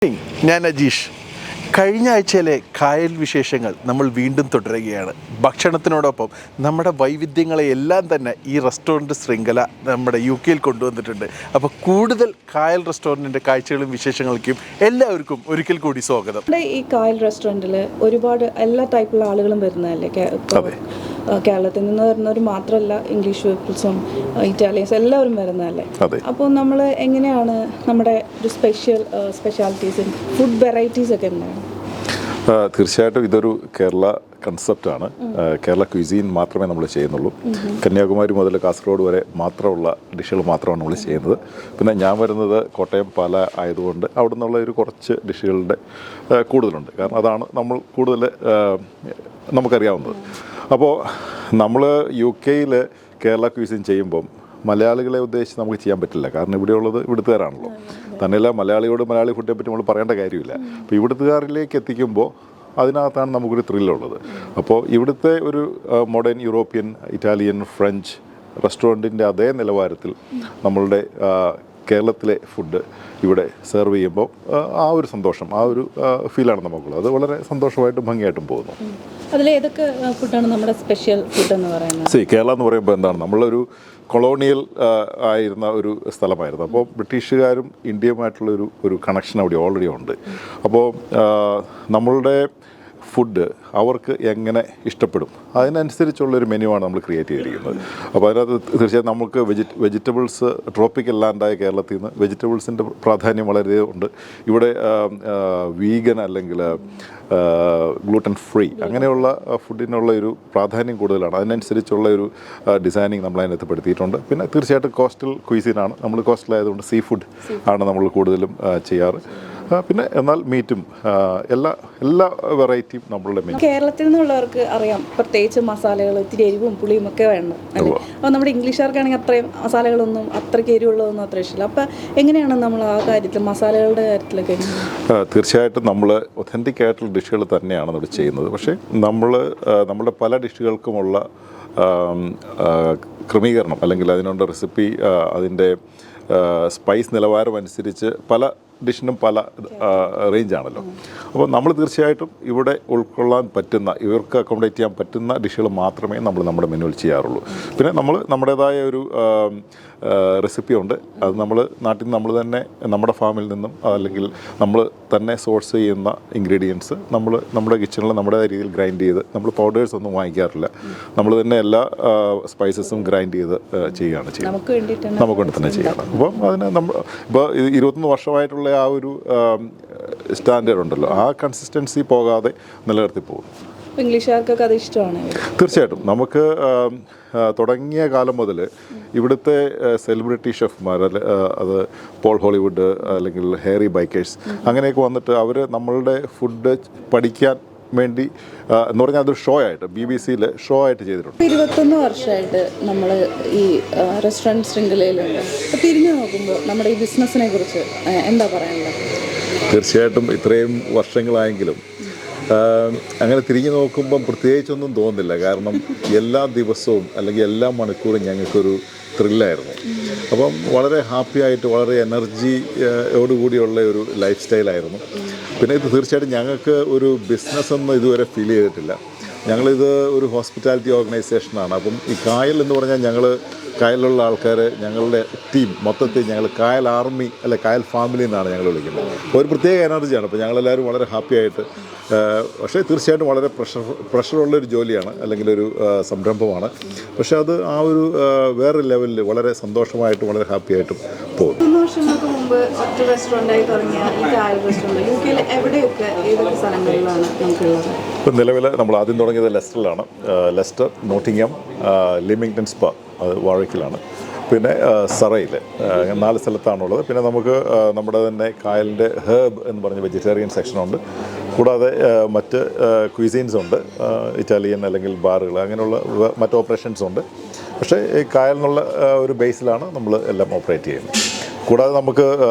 ഞാൻ അജീഷ്. കഴിഞ്ഞ ആഴ്ചയിലെ കായൽ വിശേഷങ്ങൾ നമ്മൾ വീണ്ടും തുടരുകയാണ്. ഭക്ഷണത്തിനോടൊപ്പം നമ്മുടെ വൈവിധ്യങ്ങളെ എല്ലാം തന്നെ ഈ റെസ്റ്റോറൻറ്റ് ശൃംഖല നമ്മുടെ UK കൊണ്ടുവന്നിട്ടുണ്ട്. അപ്പോൾ കൂടുതൽ കായൽ റെസ്റ്റോറൻറ്റിൻ്റെ കാഴ്ചകളും വിശേഷങ്ങൾക്കും എല്ലാവർക്കും ഒരിക്കൽ കൂടി സ്വാഗതം. ഈ കായൽ റെസ്റ്റോറൻറ്റിൽ ഒരുപാട് എല്ലാ ടൈപ്പുള്ള ആളുകളും വരുന്നതല്ലേ? കേരളത്തിൽ നിന്ന് വരുന്നവർ മാത്രമല്ല, ഇംഗ്ലീഷ് പീപ്പിൾസും ഇറ്റാലിയൻസും എല്ലാവരും വരുന്നതല്ലേ? അപ്പോൾ നമ്മൾ എങ്ങനെയാണ് നമ്മുടെ ഒരു സ്പെഷ്യാലിറ്റീസും ഫുഡ് വെറൈറ്റീസ് ഒക്കെ എന്താണ്? തീർച്ചയായിട്ടും ഇതൊരു കേരള കൺസെപ്റ്റാണ്. കേരള ക്വിസീൻ മാത്രമേ നമ്മൾ ചെയ്യുന്നുള്ളൂ. കന്യാകുമാരി മുതൽ കാസർഗോഡ് വരെ മാത്രമുള്ള ഡിഷുകൾ മാത്രമാണ് നമ്മൾ ചെയ്യുന്നത്. പിന്നെ ഞാൻ വരുന്നത് കോട്ടയം, പാല ആയതുകൊണ്ട് അവിടെ നിന്നുള്ള ഒരു കുറച്ച് ഡിഷുകളുടെ കൂടുതലുണ്ട്. കാരണം അതാണ് നമ്മൾ കൂടുതൽ നമുക്കറിയാവുന്നത്. അപ്പോൾ നമ്മൾ UK കേരള ക്വിസീൻ ചെയ്യുമ്പം മലയാളികളെ ഉദ്ദേശിച്ച് നമുക്ക് ചെയ്യാൻ പറ്റില്ല. കാരണം ഇവിടെയുള്ളത് ഇവിടുത്തുകാരാണല്ലോ. തന്നെയല്ല, മലയാളിയോട് മലയാളി ഫുഡിനെ പറ്റി നമ്മൾ പറയേണ്ട കാര്യമില്ല. അപ്പോൾ ഇവിടുത്തുകാരിലേക്ക് എത്തിക്കുമ്പോൾ അതിനകത്താണ് നമുക്കൊരു ത്രില്ലുള്ളത്. അപ്പോൾ ഇവിടുത്തെ ഒരു മോഡേൺ യൂറോപ്യൻ, ഇറ്റാലിയൻ, ഫ്രഞ്ച് റെസ്റ്റോറൻറ്റിൻ്റെ അതേ നിലവാരത്തിൽ നമ്മളുടെ കേരളത്തിലെ ഫുഡ് ഇവിടെ സെർവ് ചെയ്യുമ്പോൾ ആ ഒരു സന്തോഷം, ആ ഒരു ഫീലാണ് നമുക്കുള്ളത്. അത് വളരെ സന്തോഷമായിട്ടും ഭംഗിയായിട്ടും പോകുന്നു. അതിലേതൊക്കെ ഫുഡാണ് നമ്മുടെ സ്പെഷ്യൽ ഫുഡ് എന്ന് പറയുന്നത്? കേരളം എന്ന് പറയുമ്പോൾ എന്താണ്, നമ്മളൊരു കൊളോണിയൽ ആയിരുന്ന ഒരു സ്ഥലമായിരുന്നു. അപ്പോൾ ബ്രിട്ടീഷുകാരും ഇന്ത്യയുമായിട്ടുള്ളൊരു ഒരു കണക്ഷൻ അവിടെ ഓൾറെഡി ഉണ്ട്. അപ്പോൾ നമ്മളുടെ ഫുഡ് അവർക്ക് എങ്ങനെ ഇഷ്ടപ്പെടും അതിനനുസരിച്ചുള്ളൊരു മെനുവാണ് നമ്മൾ ക്രിയേറ്റ് ചെയ്തിരിക്കുന്നത്. അപ്പോൾ അതിനകത്ത് തീർച്ചയായും നമുക്ക് വെജിറ്റബിൾസ്, ട്രോപ്പിക്കൽ ലാൻഡായ കേരളത്തിൽ നിന്ന് വെജിറ്റബിൾസിൻ്റെ പ്രാധാന്യം വളരെ ഉണ്ട്. ഇവിടെ വീഗൻ അല്ലെങ്കിൽ ഗ്ലൂട്ടൻ ഫ്രീ അങ്ങനെയുള്ള ഫുഡിനുള്ള ഒരു പ്രാധാന്യം കൂടുതലാണ്. അതിനനുസരിച്ചുള്ള ഒരു ഡിസൈനിങ് നമ്മൾ അതിനകത്ത് പെടുത്തിയിട്ടുണ്ട്. പിന്നെ തീർച്ചയായിട്ടും കോസ്റ്റൽ ക്വിസീനാണ്. നമ്മൾ കോസ്റ്റലായതുകൊണ്ട് സീ ഫുഡ് ആണ് നമ്മൾ കൂടുതലും ചെയ്യാറ്. പിന്നെ എന്നാൽ മീറ്റും എല്ലാ വെറൈറ്റിയും നമ്മളുടെ മെനു. കേരളത്തിൽ നിന്നുള്ളവർക്ക് അറിയാം, പ്രത്യേകിച്ച് മസാലകൾ ഇത്തിരി എരിവും പുളിയും ഒക്കെ വേണം അല്ലേ? അപ്പോൾ നമ്മുടെ ഇംഗ്ലീഷുകാർക്കാണെങ്കിൽ അത്രയും മസാലകളൊന്നും അത്രയ്ക്ക് എരിവുള്ളതൊന്നും അത്ര ഇഷ്ടമില്ല. അപ്പോൾ എങ്ങനെയാണ് നമ്മൾ ആ കാര്യത്തിൽ, മസാലകളുടെ കാര്യത്തിലൊക്കെ? തീർച്ചയായിട്ടും നമ്മൾ ഒതൻറ്റിക് ആയിട്ടുള്ള ഡിഷുകൾ തന്നെയാണ് നമ്മൾ ചെയ്യുന്നത്. പക്ഷേ നമ്മുടെ പല ഡിഷുകൾക്കുമുള്ള ക്രമീകരണം അല്ലെങ്കിൽ അതിനുള്ള റെസിപ്പി, അതിൻ്റെ സ്പൈസ് നിലവാരം അനുസരിച്ച് പല ഡിഷിനും പല റേഞ്ചാണല്ലോ. അപ്പോൾ നമ്മൾ തീർച്ചയായിട്ടും ഇവിടെ ഉൾക്കൊള്ളാൻ പറ്റുന്ന, ഇവർക്ക് അക്കോമഡേറ്റ് ചെയ്യാൻ പറ്റുന്ന ഡിഷുകൾ മാത്രമേ നമ്മൾ നമ്മുടെ മെനുവിൽ ചെയ്യാറുള്ളൂ. പിന്നെ നമ്മൾ നമ്മുടേതായ ഒരു റെസിപ്പി ഉണ്ട്. അത് നമ്മൾ നാട്ടിൽ നിന്ന് നമ്മൾ തന്നെ നമ്മുടെ ഫാമിൽ നിന്നും അല്ലെങ്കിൽ നമ്മൾ തന്നെ സോഴ്സ് ചെയ്യുന്ന ഇൻഗ്രീഡിയൻസ് നമ്മൾ നമ്മുടെ കിച്ചണിൽ നമ്മുടേതായ രീതിയിൽ ഗ്രൈൻഡ് ചെയ്ത്, നമ്മൾ പൗഡേഴ്സ് ഒന്നും വാങ്ങിക്കാറില്ല. നമ്മൾ തന്നെ എല്ലാ സ്പൈസസും ഗ്രൈൻഡ് ചെയ്ത് ചെയ്യുകയാണ് ചെയ്യുന്നത്. നമുക്ക് വേണ്ടി തന്നെ ചെയ്യണം. അപ്പം അതിന് നമ്മൾ ഇപ്പോൾ 21 വർഷമായിട്ടുള്ള ആ ഒരു സ്റ്റാൻഡേർഡ് ഉണ്ടല്ലോ, ആ കൺസിസ്റ്റൻസി പോകാതെ നിലനിർത്തി പോകും. ഇംഗ്ലീഷുകാർക്കൊക്കെ അത് ഇഷ്ടമാണ്. തീർച്ചയായിട്ടും നമുക്ക് തുടങ്ങിയ കാലം മുതൽ ഇവിടുത്തെ സെലിബ്രിറ്റി ഷെഫ്മാർ, അത് പോൾ ഹോളിവുഡ് അല്ലെങ്കിൽ ഹേറി ബൈക്കേഴ്സ് അങ്ങനെയൊക്കെ വന്നിട്ട് അവർ നമ്മളുടെ ഫുഡ് പഠിക്കാൻ വേണ്ടി എന്ന് പറഞ്ഞാൽ അതൊരു ഷോ ആയിട്ട് BBC ഷോ ആയിട്ട് ചെയ്തിട്ടുണ്ട്. 21 വർഷമായിട്ട് നമ്മൾ ഈ റെസ്റ്റോറൻറ്റ് ശൃംഖലയിലുണ്ട്. അപ്പോൾ തിരിഞ്ഞു നോക്കുമ്പോൾ നമ്മുടെ ഈ ബിസിനസ്സിനെ കുറിച്ച് എന്താ പറയാനുള്ളത്? തീർച്ചയായിട്ടും ഇത്രയും വർഷങ്ങളായെങ്കിലും അങ്ങനെ തിരിഞ്ഞു നോക്കുമ്പം പ്രത്യേകിച്ചൊന്നും തോന്നുന്നില്ല. കാരണം എല്ലാ ദിവസവും അല്ലെങ്കിൽ എല്ലാ മണിക്കൂറും ഞങ്ങൾക്കൊരു ത്രില്ലായിരുന്നു. അപ്പം വളരെ ഹാപ്പി ആയിട്ട്, വളരെ എനർജിയോടുകൂടിയുള്ള ഒരു ലൈഫ് സ്റ്റൈലായിരുന്നു. പിന്നെ ഇത് തീർച്ചയായിട്ടും ഞങ്ങൾക്ക് ഒരു ബിസിനസ്സൊന്നും ഇതുവരെ ഫീൽ ചെയ്തിട്ടില്ല. ഞങ്ങളിത് ഒരു ഹോസ്പിറ്റാലിറ്റി ഓർഗനൈസേഷനാണ്. അപ്പം ഈ കായൽ എന്ന് പറഞ്ഞാൽ കായലിലുള്ള ആൾക്കാർ, ഞങ്ങളുടെ ടീം മൊത്തത്തിൽ ഞങ്ങൾ കായൽ ആർമി അല്ലെ കായൽ ഫാമിലി എന്നാണ് ഞങ്ങൾ വിളിക്കുന്നത്. ഒരു പ്രത്യേക എനർജിയാണ്. അപ്പോൾ ഞങ്ങളെല്ലാവരും വളരെ ഹാപ്പി ആയിട്ട്, പക്ഷേ തീർച്ചയായിട്ടും വളരെ പ്രഷറുള്ളൊരു ജോലിയാണ് അല്ലെങ്കിൽ ഒരു സംരംഭമാണ്. പക്ഷേ അത് ആ ഒരു വേറെ ലെവലിൽ വളരെ സന്തോഷമായിട്ടും വളരെ ഹാപ്പി ആയിട്ടും പോകും. 3 വർഷങ്ങൾക്ക് മുമ്പ് ഒറ്റ റെസ്റ്റോറൻ്റായി തുടങ്ങിയ ഈ കായൽ റെസ്റ്റോറൻറ്റ് UK എവിടെയൊക്കെ ഏതൊക്കെ സ്ഥലങ്ങളിലാണ് നമുക്കുള്ളത്? ഇപ്പം നിലവിൽ നമ്മൾ ആദ്യം തുടങ്ങിയത് ലെസ്റ്ററിലാണ്. ലെസ്റ്റർ, നോട്ടിങ്ങം, ലിമിംഗ്ടൺ സ്പാ, അത് വാഴയ്ക്കിലാണ്. പിന്നെ സറയിൽ, 4 സ്ഥലത്താണുള്ളത്. പിന്നെ നമുക്ക് നമ്മുടെ തന്നെ കായലിൻ്റെ ഹേബ് എന്ന് പറഞ്ഞ വെജിറ്റേറിയൻ സെക്ഷനുണ്ട്. കൂടാതെ മറ്റ് ക്വിസീൻസ് ഉണ്ട്, ഇറ്റാലിയൻ അല്ലെങ്കിൽ ബാറുകൾ, അങ്ങനെയുള്ള മറ്റ് ഓപ്പറേഷൻസ് ഉണ്ട്. പക്ഷേ ഈ കായൽ എന്നുള്ള ഒരു ബേസിലാണ് നമ്മൾ എല്ലാം ഓപ്പറേറ്റ് ചെയ്യുന്നത്. കൂടാതെ നമുക്ക്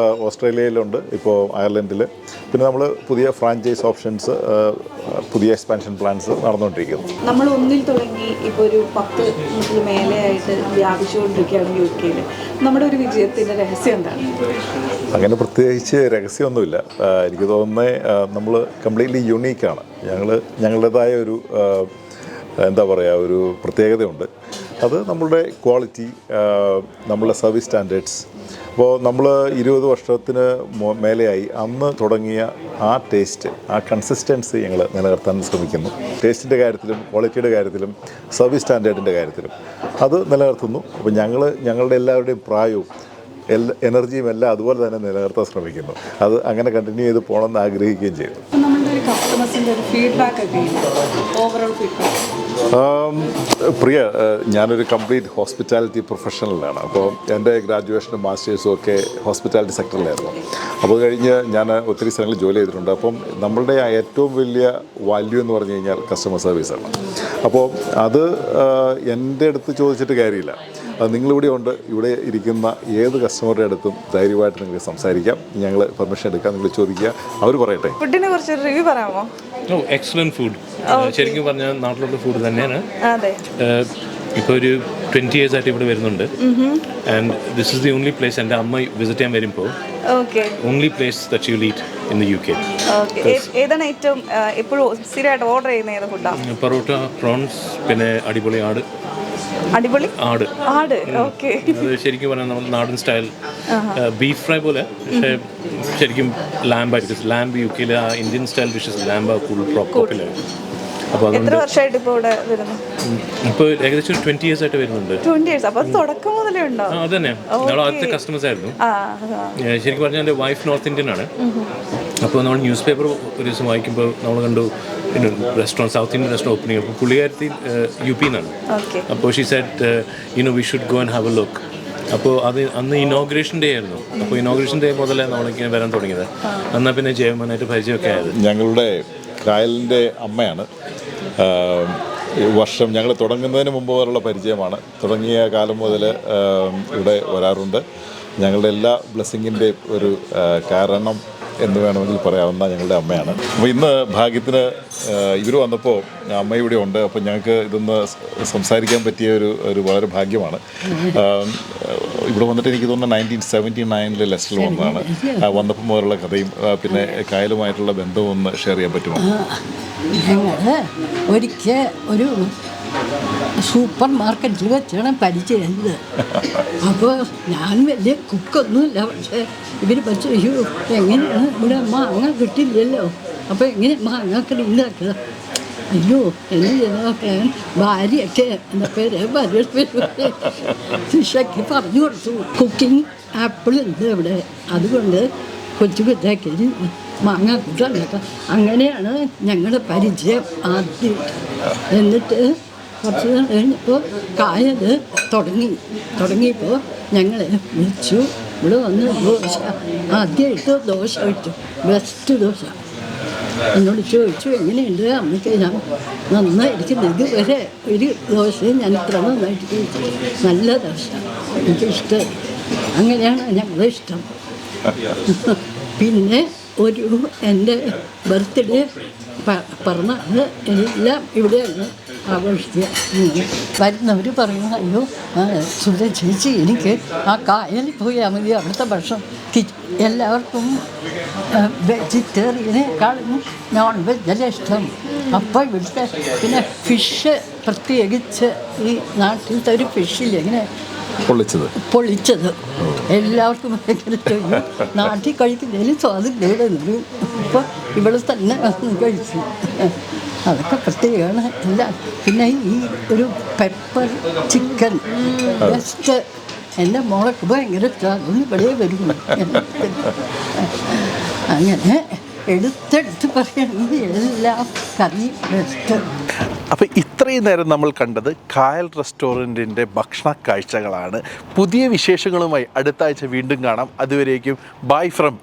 ഓസ്ട്രേലിയയിലുണ്ട്, ഇപ്പോൾ അയർലൻഡിൽ. പിന്നെ നമ്മൾ പുതിയ ഫ്രാഞ്ചൈസ് ഓപ്ഷൻസ്, പുതിയ എക്സ്പാൻഷൻ പ്ലാൻസ് നടന്നുകൊണ്ടിരിക്കുന്നു. നമ്മൾ ഒന്നിൽ തുടങ്ങി ഇപ്പോൾ ഒരു 10 മേലെയായിട്ട് വ്യാപിച്ചുകൊണ്ടിരിക്കുകയാണ് UK. നമ്മുടെ ഒരു വിജയത്തിൻ്റെ രഹസ്യം എന്താണ്? അങ്ങനെ പ്രത്യേകിച്ച് രഹസ്യമൊന്നുമില്ല. എനിക്ക് തോന്നുന്നത് നമ്മൾ കംപ്ലീറ്റ്ലി യുണീക്കാണ്. ഞങ്ങളുടേതായ ഒരു എന്താ പറയുക, ഒരു പ്രത്യേകതയുണ്ട്. അത് നമ്മളുടെ ക്വാളിറ്റി, നമ്മളുടെ സർവീസ് സ്റ്റാൻഡേർഡ്സ്. അപ്പോൾ നമ്മൾ 20 വർഷത്തിന് മേലെയായി അന്ന് തുടങ്ങിയ ആ ടേസ്റ്റ്, ആ കൺസിസ്റ്റൻസി ഞങ്ങൾ നിലനിർത്താൻ ശ്രമിക്കുന്നു. ടേസ്റ്റിൻ്റെ കാര്യത്തിലും ക്വാളിറ്റിയുടെ കാര്യത്തിലും സർവീസ് സ്റ്റാൻഡേർഡിൻ്റെ കാര്യത്തിലും അത് നിലനിർത്തുന്നു. അപ്പോൾ ഞങ്ങളുടെ എല്ലാവരുടെയും പ്രായവും എനർജിയും എല്ലാം അതുപോലെ തന്നെ നിലനിർത്താൻ ശ്രമിക്കുന്നു. അത് അങ്ങനെ കണ്ടിന്യൂ ചെയ്ത് പോകണമെന്ന് ആഗ്രഹിക്കുകയും ചെയ്തു. പ്രിയ, ഞാനൊരു കംപ്ലീറ്റ് ഹോസ്പിറ്റാലിറ്റി പ്രൊഫഷണലാണ്. അപ്പോൾ എൻ്റെ ഗ്രാജുവേഷനും മാസ്റ്റേഴ്സും ഒക്കെ ഹോസ്പിറ്റാലിറ്റി സെക്ടറിലായിരുന്നു. അപ്പോൾ കഴിഞ്ഞ് ഞാൻ ഒത്തിരി സ്ഥലങ്ങളിൽ ജോലി ചെയ്തിട്ടുണ്ട്. അപ്പം നമ്മളുടെ ഏറ്റവും വലിയ വാല്യൂ എന്ന് പറഞ്ഞു കഴിഞ്ഞാൽ കസ്റ്റമർ സർവീസാണ്. അപ്പോൾ അത് എൻ്റെ അടുത്ത് ചോദിച്ചിട്ട് കാര്യമില്ല. അത് നിങ്ങളിവിടെ ഉണ്ട്. ഇവിടെ ഇരിക്കുന്ന ഏത് കസ്റ്റമറുടെ അടുത്തും ധൈര്യമായിട്ട് നിങ്ങൾക്ക് സംസാരിക്കാം. ഞങ്ങൾ പെർമിഷൻ എടുക്കാം, നിങ്ങൾ ചോദിക്കുക, അവർ പറയട്ടെ. ഫുഡിനെ കുറിച്ച് റിവ്യൂ പറയാമോ? Excellent food. ശരിക്കും പറഞ്ഞാൽ നാട്ടിലുള്ള ഫുഡ് തന്നെയാണ്. അതെ, ഇപ്പോൾ ഒരു 20 years ആയിട്ട് ഇവിടെ വരുന്നുണ്ട്. And this is the only place എൻ്റെ അമ്മ വിസിറ്റ് ചെയ്യാൻ വരുമ്പോൾ only place that you eat in the UK. ഏതാണ് ഏറ്റവും എപ്പോഴും സ്ഥിരമായിട്ട് ഓർഡർ ചെയ്യുന്ന ഏത് ഫുഡാണ്? പൊറോട്ട, പ്രോൺസ്, പിന്നെ അടിപൊളി ആട്. ആട്. ഓക്കെ. അത് ശരിക്കും പറഞ്ഞാൽ നമ്മൾ നാടൻ സ്റ്റൈൽ ബീഫ് ഫ്രൈ പോലെ, പക്ഷേ ശരിക്കും ലാംബായിരിക്കും. Lamb UK Indian style dishes lamb popular. അപ്പോൾ എത്ര വർഷമായിട്ട് ഇപ്പോൾ ഇവിടെ വരുന്നു? ഇപ്പോൾ ഏകദേശം 20 years ആയിട്ട് വരുന്നുണ്ട്. 20 years. അപ്പോൾ തുടക്കം മുതലേ ഉണ്ടോ? അതന്നെ, നമ്മൾ ആദ്യത്തെ കസ്റ്റമേഴ്സ് ആയിരുന്നു. ശരിക്കും പറഞ്ഞാൽ എൻ്റെ വൈഫ് നോർത്ത് ഇന്ത്യൻ ആണ്. അപ്പോൾ നമ്മൾ ന്യൂസ് പേപ്പർ ഒരു ദിവസം വായിക്കുമ്പോൾ നമ്മൾ കണ്ടു restaurant, south Indian restaurant opening. അപ്പോൾ പുള്ളിക്കാരത്തി UP എന്നാണ്. അപ്പോൾ she said we should go and have A look. അപ്പോൾ അത് അന്ന് ഇനോഗ്രേഷൻ ഡേ ആയിരുന്നു. അപ്പോൾ ഇനോഗ്രേഷൻ ഡേ മുതലേ നമ്മളിങ്ങനെ വരാൻ തുടങ്ങിയത്. എന്നാൽ പിന്നെ ജയമാനായിട്ട് പരിചയമൊക്കെ ആയത്. ഞങ്ങളുടെ കായലിൻ്റെ അമ്മയാണ്. വർഷം ഞങ്ങൾ തുടങ്ങുന്നതിന് മുമ്പ് മുതലുള്ള പരിചയമാണ്. തുടങ്ങിയ കാലം മുതൽ ഇവിടെ വരാറുണ്ട്. ഞങ്ങളുടെ എല്ലാ ബ്ലെസ്സിങ്ങിൻ്റെയും ഒരു കാരണം എന്ന് വേണമെങ്കിൽ പറയാവുന്ന ഞങ്ങളുടെ അമ്മയാണ്. അപ്പോൾ ഇന്ന് ഭാഗ്യത്തിന് ഇവർ വന്നപ്പോൾ അമ്മ ഇവിടെ ഉണ്ട്. അപ്പോൾ ഞങ്ങൾക്ക് ഇതൊന്ന് സംസാരിക്കാൻ പറ്റിയ ഒരു വളരെ ഭാഗ്യമാണ്. ഇവിടെ വന്നിട്ട് എനിക്ക് തോന്നുന്നു 1979 ലെസ്റ്ററിൽ വന്നതാണ്. വന്നപ്പോൾ മുതലുള്ള കഥയും പിന്നെ കായലുമായിട്ടുള്ള ബന്ധവും ഒന്ന് ഷെയർ ചെയ്യാൻ പറ്റുമോ? ഞങ്ങൾ ഒരിക്കൽ ഒരു സൂപ്പർ മാർക്കറ്റിൽ വെച്ചാണ് പരിചയത്. അപ്പോൾ ഞാൻ വലിയ കുക്കൊന്നുമില്ല. പക്ഷേ ഇവർ പക്ഷേ എങ്ങനെയാണ് ഇവിടെ മാങ്ങ കിട്ടില്ലല്ലോ, അപ്പോൾ എങ്ങനെ മാങ്ങ ഉണ്ടാക്കുക? അയ്യോ എന്ന് ചെയ്തൊക്കെ ഭാര്യയൊക്കെ എന്താ പേര് ശിക്ഷയ്ക്ക് പറഞ്ഞു കൊടുത്തു. കുക്കിംഗ് ആപ്പിൾ ഉണ്ട് ഇവിടെ, അതുകൊണ്ട് കൊച്ചു കൊച്ചാക്കി മാങ്ങ കൂട്ടാനൊക്കെ. അങ്ങനെയാണ് ഞങ്ങളുടെ പരിചയം ആദ്യം. എന്നിട്ട് കുറച്ച് കഴിഞ്ഞപ്പോൾ കായൽ തുടങ്ങിയപ്പോൾ ഞങ്ങളെ വിളിച്ചു. ഇവിടെ വന്ന് ദോശ ആദ്യമായിട്ട് ദോശ ഇട്ടു, ബെസ്റ്റ് ദോശ. എന്നോട് ചോദിച്ചു എങ്ങനെയുണ്ട് അമ്മയ്ക്ക്. ഞാൻ നന്നായിരിക്കുന്നു, ഇതുവരെ ഒരു ദോശയും ഞാൻ ഇത്ര നന്നായിട്ട് കഴിച്ചു. നല്ല ദോശ, എനിക്കിഷ്ടമായി. അങ്ങനെയാണ് ഞങ്ങളുടെ ഇഷ്ടം. പിന്നെ എൻ്റെ ബർത്ത്ഡേ പറഞ്ഞാൽ എല്ലാം ഇവിടെയാണ് ആഘോഷിക്കുക. വരുന്നവർ പറയും അയ്യോ സുധ ചേച്ചി എനിക്ക് ആ കായലിൽ പോയാൽ മതി, അവിടുത്തെ ഭക്ഷണം. എല്ലാവർക്കും വെജിറ്റേറിയനേക്കാളും നോൺ വെജല്ലേ ഇഷ്ടം. അപ്പോൾ ഇവിടുത്തെ പിന്നെ ഫിഷ്, പ്രത്യേകിച്ച് ഈ നാട്ടിലത്തെ ഒരു ഫിഷില്ല ഇങ്ങനെ പൊള്ളിച്ചത് എല്ലാവർക്കും ഭയങ്കര ചെയ്യും. നാട്ടിൽ കഴിക്കുന്നതിന് സ്വാതന്ത്ര്യം ഇവിടെ. ഇപ്പോൾ ഇവിടെ തന്നെ കഴിച്ചു. അതൊക്കെ പ്രത്യേകമാണ് എല്ലാം. പിന്നെ ഈ ഒരു പെപ്പർ ചിക്കൻ ബെസ്റ്റ്. എൻ്റെ മോളൊക്കെ ഭയങ്കര ഇഷ്ടമാണ്. ഇവിടെ വരുന്നു. അങ്ങനെ എടുത്തെടുത്ത് പറയുകയാണെങ്കിൽ എല്ലാം കറി ബെസ്റ്റ്. അപ്പോൾ ഇത്രയും നേരം നമ്മൾ കണ്ടത് കായൽ റെസ്റ്റോറൻറ്റിൻ്റെ ഭക്ഷണ കാഴ്ചകളാണ്. പുതിയ വിശേഷങ്ങളുമായി അടുത്ത ആഴ്ച വീണ്ടും കാണാം. അതുവരേക്കും ബൈ ഫ്രം